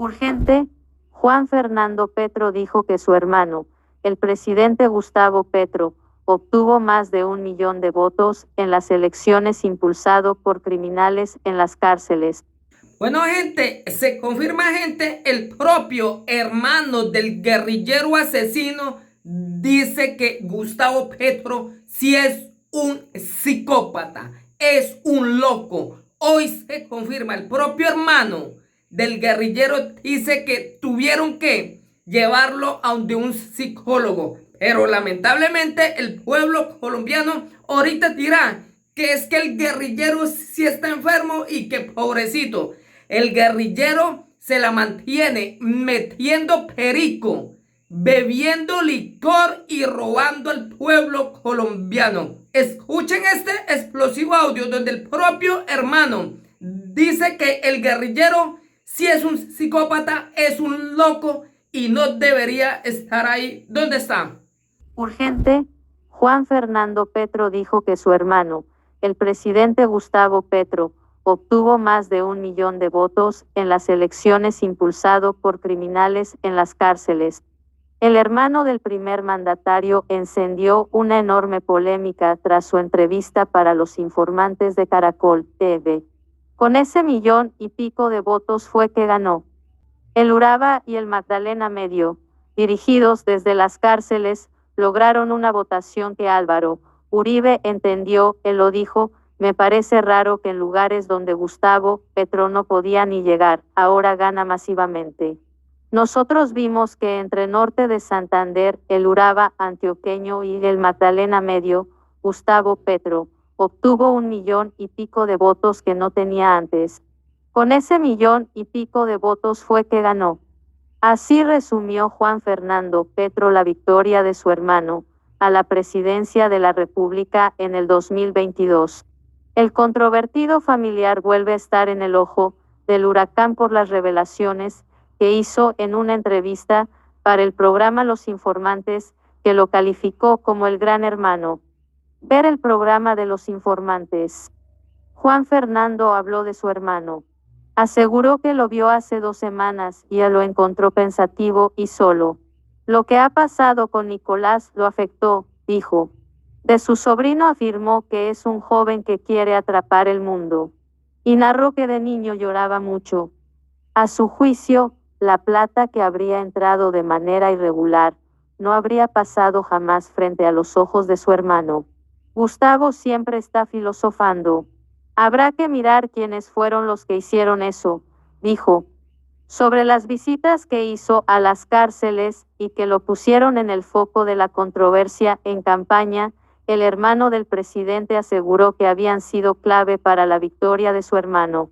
Urgente, Juan Fernando Petro dijo que su hermano, el presidente Gustavo Petro, obtuvo más de 1 millón de votos en las elecciones impulsado por criminales en las cárceles. Bueno, gente, se confirma, gente, el propio hermano del guerrillero asesino dice que Gustavo Petro sí es un psicópata, es un loco. Hoy se confirma, el propio hermano del guerrillero dice que tuvieron que llevarlo a donde un psicólogo. Pero lamentablemente el pueblo colombiano ahorita dirá que es que el guerrillero sí está enfermo y que pobrecito. El guerrillero se la mantiene metiendo perico, bebiendo licor y robando al pueblo colombiano. Escuchen este explosivo audio donde el propio hermano dice que el guerrillero si es un psicópata, es un loco y no debería estar ahí donde está. Urgente, Juan Fernando Petro dijo que su hermano, el presidente Gustavo Petro, obtuvo más de 1 millón de votos en las elecciones impulsado por criminales en las cárceles. El hermano del primer mandatario encendió una enorme polémica tras su entrevista para los informantes de Caracol TV. Con ese 1,5 millones de votos fue que ganó. El Urabá y el Magdalena Medio, dirigidos desde las cárceles, lograron una votación que Álvaro Uribe entendió, él lo dijo, me parece raro que en lugares donde Gustavo Petro no podía ni llegar, ahora gana masivamente. Nosotros vimos que entre Norte de Santander, el Urabá antioqueño y el Magdalena Medio, Gustavo Petro, obtuvo 1,5 millones de votos que no tenía antes. Con ese 1,5 millones de votos fue que ganó. Así resumió Juan Fernando Petro la victoria de su hermano a la presidencia de la República en el 2022. El controvertido familiar vuelve a estar en el ojo del huracán por las revelaciones que hizo en una entrevista para el programa Los Informantes, que lo calificó como el gran hermano. Ver el programa de Los Informantes. Juan Fernando habló de su hermano. Aseguró que lo vio hace 2 semanas y lo encontró pensativo y solo. Lo que ha pasado con Nicolás lo afectó, dijo. De su sobrino afirmó que es un joven que quiere atrapar el mundo. Y narró que de niño lloraba mucho. A su juicio, la plata que habría entrado de manera irregular no habría pasado jamás frente a los ojos de su hermano. Gustavo siempre está filosofando. Habrá que mirar quiénes fueron los que hicieron eso, dijo. Sobre las visitas que hizo a las cárceles y que lo pusieron en el foco de la controversia en campaña, el hermano del presidente aseguró que habían sido clave para la victoria de su hermano.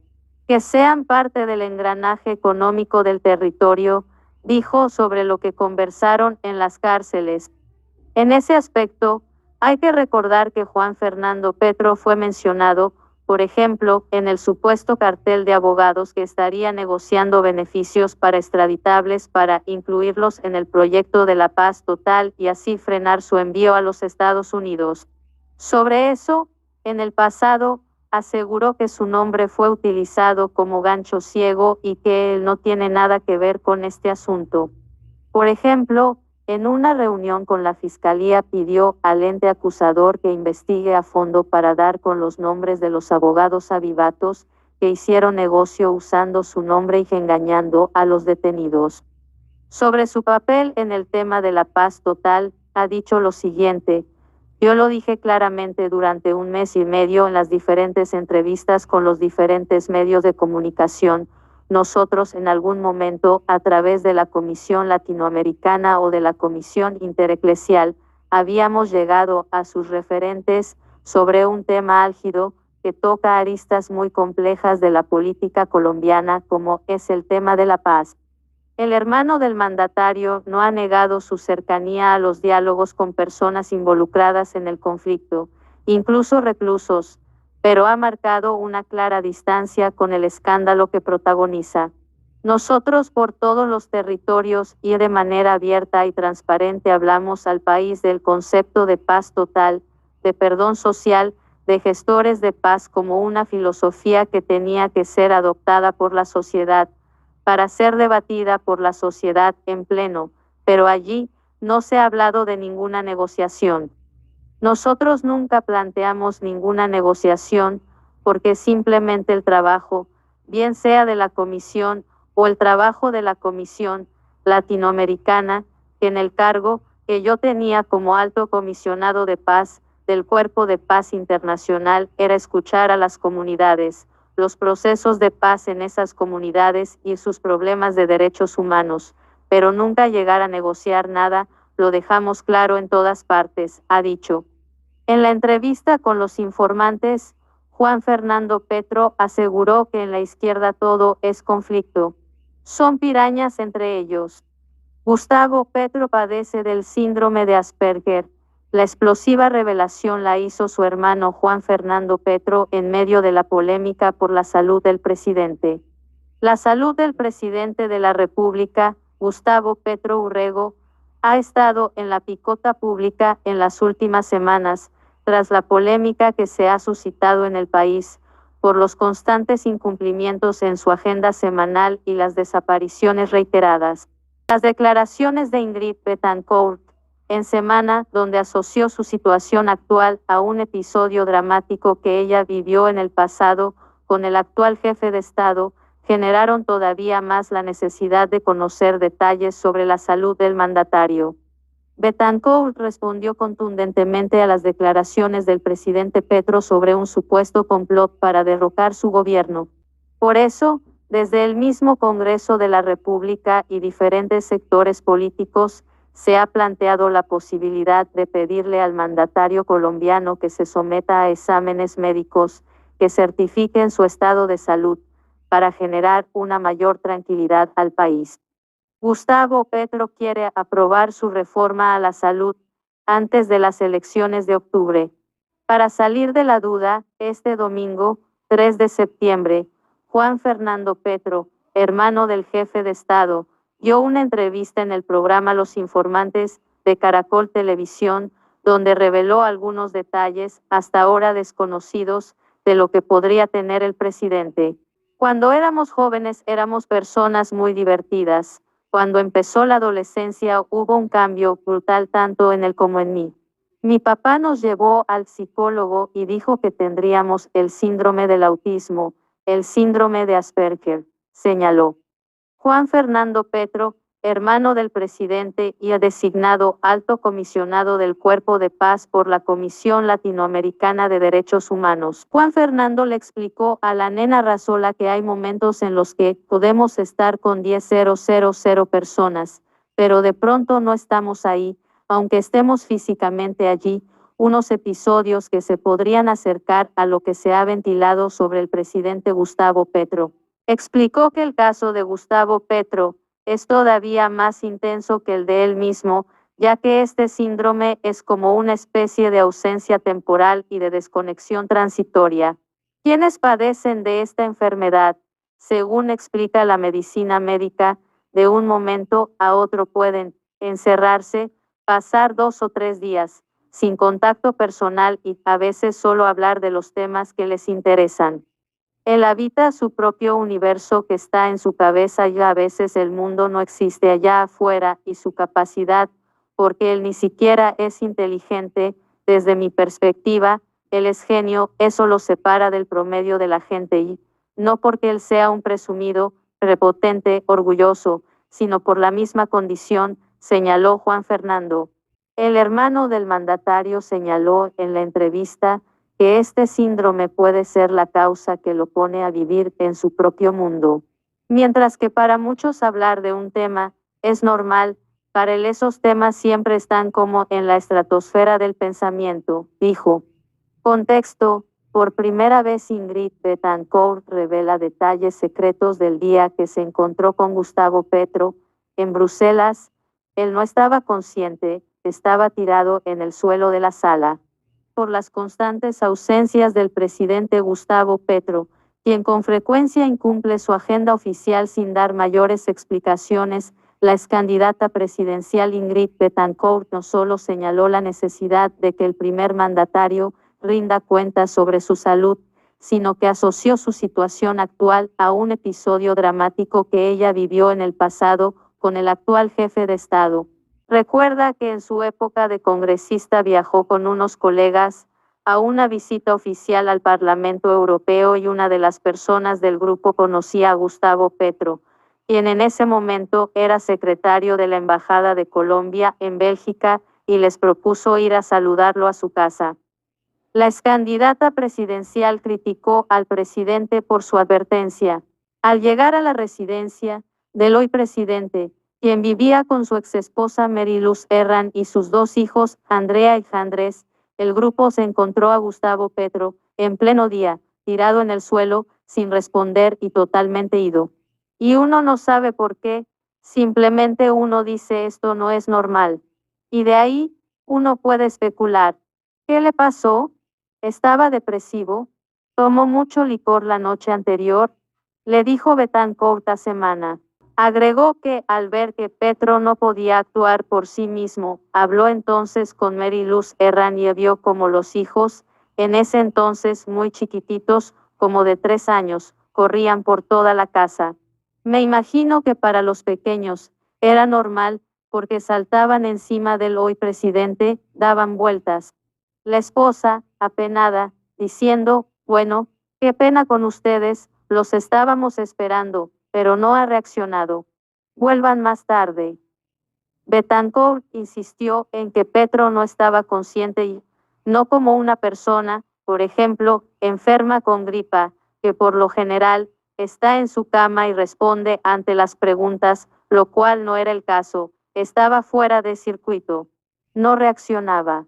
Que sean parte del engranaje económico del territorio, dijo sobre lo que conversaron en las cárceles. En ese aspecto, hay que recordar que Juan Fernando Petro fue mencionado, por ejemplo, en el supuesto cartel de abogados que estaría negociando beneficios para extraditables para incluirlos en el proyecto de la paz total y así frenar su envío a los Estados Unidos. Sobre eso, en el pasado, aseguró que su nombre fue utilizado como gancho ciego y que él no tiene nada que ver con este asunto. Por ejemplo, en una reunión con la Fiscalía pidió al ente acusador que investigue a fondo para dar con los nombres de los abogados avivatos que hicieron negocio usando su nombre y engañando a los detenidos. Sobre su papel en el tema de la paz total, ha dicho lo siguiente: yo lo dije claramente durante 1,5 meses en las diferentes entrevistas con los diferentes medios de comunicación. Nosotros en algún momento, a través de la Comisión Latinoamericana o de la Comisión Intereclesial, habíamos llegado a sus referentes sobre un tema álgido que toca aristas muy complejas de la política colombiana, como es el tema de la paz. El hermano del mandatario no ha negado su cercanía a los diálogos con personas involucradas en el conflicto, incluso reclusos, pero ha marcado una clara distancia con el escándalo que protagoniza. Nosotros por todos los territorios y de manera abierta y transparente hablamos al país del concepto de paz total, de perdón social, de gestores de paz como una filosofía que tenía que ser adoptada por la sociedad, para ser debatida por la sociedad en pleno, pero allí no se ha hablado de ninguna negociación. Nosotros nunca planteamos ninguna negociación porque simplemente el trabajo, bien sea de la Comisión o el trabajo de la Comisión Latinoamericana, que en el cargo que yo tenía como alto comisionado de paz del Cuerpo de Paz Internacional era escuchar a las comunidades, los procesos de paz en esas comunidades y sus problemas de derechos humanos, pero nunca llegar a negociar nada, lo dejamos claro en todas partes, ha dicho. En la entrevista con los informantes, Juan Fernando Petro aseguró que en la izquierda todo es conflicto. Son pirañas entre ellos. Gustavo Petro padece del síndrome de Asperger. La explosiva revelación la hizo su hermano Juan Fernando Petro en medio de la polémica por la salud del presidente. La salud del presidente de la República, Gustavo Petro Urrego, ha estado en la picota pública en las últimas semanas, tras la polémica que se ha suscitado en el país por los constantes incumplimientos en su agenda semanal y las desapariciones reiteradas. Las declaraciones de Ingrid Betancourt en semana, donde asoció su situación actual a un episodio dramático que ella vivió en el pasado con el actual jefe de Estado, generaron todavía más la necesidad de conocer detalles sobre la salud del mandatario. Betancourt respondió contundentemente a las declaraciones del presidente Petro sobre un supuesto complot para derrocar su gobierno. Por eso, desde el mismo Congreso de la República y diferentes sectores políticos, se ha planteado la posibilidad de pedirle al mandatario colombiano que se someta a exámenes médicos que certifiquen su estado de salud, para generar una mayor tranquilidad al país. Gustavo Petro quiere aprobar su reforma a la salud antes de las elecciones de octubre. Para salir de la duda, este domingo, 3 de septiembre, Juan Fernando Petro, hermano del jefe de Estado, dio una entrevista en el programa Los Informantes de Caracol Televisión, donde reveló algunos detalles hasta ahora desconocidos de lo que podría tener el presidente. Cuando éramos jóvenes éramos personas muy divertidas. Cuando empezó la adolescencia hubo un cambio brutal tanto en él como en mí. Mi papá nos llevó al psicólogo y dijo que tendríamos el síndrome del autismo, el síndrome de Asperger, señaló. Juan Fernando Petro, hermano del presidente y designado alto comisionado del Cuerpo de Paz por la Comisión Latinoamericana de Derechos Humanos. Juan Fernando le explicó a la nena Razola que hay momentos en los que podemos estar con 10.000 personas, pero de pronto no estamos ahí, aunque estemos físicamente allí, unos episodios que se podrían acercar a lo que se ha ventilado sobre el presidente Gustavo Petro. Explicó que el caso de Gustavo Petro es todavía más intenso que el de él mismo, ya que este síndrome es como una especie de ausencia temporal y de desconexión transitoria. Quienes padecen de esta enfermedad, según explica la medicina médica, de un momento a otro pueden encerrarse, pasar 2 o 3 días, sin contacto personal y a veces solo hablar de los temas que les interesan. Él habita su propio universo que está en su cabeza y a veces el mundo no existe allá afuera y su capacidad, porque él ni siquiera es inteligente, desde mi perspectiva, él es genio, eso lo separa del promedio de la gente y, no porque él sea un presumido, prepotente, orgulloso, sino por la misma condición, señaló Juan Fernando. El hermano del mandatario señaló en la entrevista que este síndrome puede ser la causa que lo pone a vivir en su propio mundo. Mientras que para muchos hablar de un tema es normal, para él esos temas siempre están como en la estratosfera del pensamiento, dijo. Contexto: por primera vez Ingrid Betancourt revela detalles secretos del día que se encontró con Gustavo Petro en Bruselas. Él no estaba consciente, estaba tirado en el suelo de la sala. Por las constantes ausencias del presidente Gustavo Petro, quien con frecuencia incumple su agenda oficial sin dar mayores explicaciones, la excandidata presidencial Ingrid Betancourt no solo señaló la necesidad de que el primer mandatario rinda cuentas sobre su salud, sino que asoció su situación actual a un episodio dramático que ella vivió en el pasado con el actual jefe de Estado. Recuerda que en su época de congresista viajó con unos colegas a una visita oficial al Parlamento Europeo y una de las personas del grupo conocía a Gustavo Petro, quien en ese momento era secretario de la Embajada de Colombia en Bélgica y les propuso ir a saludarlo a su casa. La excandidata presidencial criticó al presidente por su advertencia. Al llegar a la residencia del hoy presidente, quien vivía con su exesposa Mary Luz Herrán y sus dos hijos, Andrea y Andrés, el grupo se encontró a Gustavo Petro, en pleno día, tirado en el suelo, sin responder y totalmente ido. Y uno no sabe por qué, simplemente uno dice esto no es normal. Y de ahí, uno puede especular. ¿Qué le pasó? ¿Estaba depresivo? ¿Tomó mucho licor la noche anterior? Le dijo Betancourt a Semana. Agregó que, al ver que Petro no podía actuar por sí mismo, habló entonces con Mary Luz Herrán y vio como los hijos, en ese entonces muy chiquititos, como de 3 años, corrían por toda la casa. Me imagino que para los pequeños era normal, porque saltaban encima del hoy presidente, daban vueltas. La esposa, apenada, diciendo, bueno, qué pena con ustedes, los estábamos esperando, pero no ha reaccionado. Vuelvan más tarde. Betancourt insistió en que Petro no estaba consciente y no como una persona, por ejemplo, enferma con gripa, que por lo general está en su cama y responde ante las preguntas, lo cual no era el caso, estaba fuera de circuito. No reaccionaba.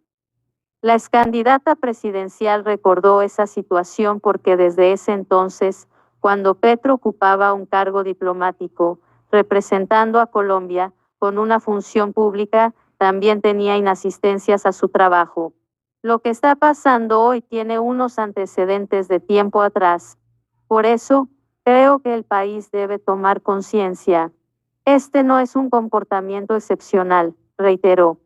La excandidata presidencial recordó esa situación porque desde ese entonces, cuando Petro ocupaba un cargo diplomático, representando a Colombia, con una función pública, también tenía inasistencias a su trabajo. Lo que está pasando hoy tiene unos antecedentes de tiempo atrás. Por eso, creo que el país debe tomar conciencia. Este no es un comportamiento excepcional, reiteró.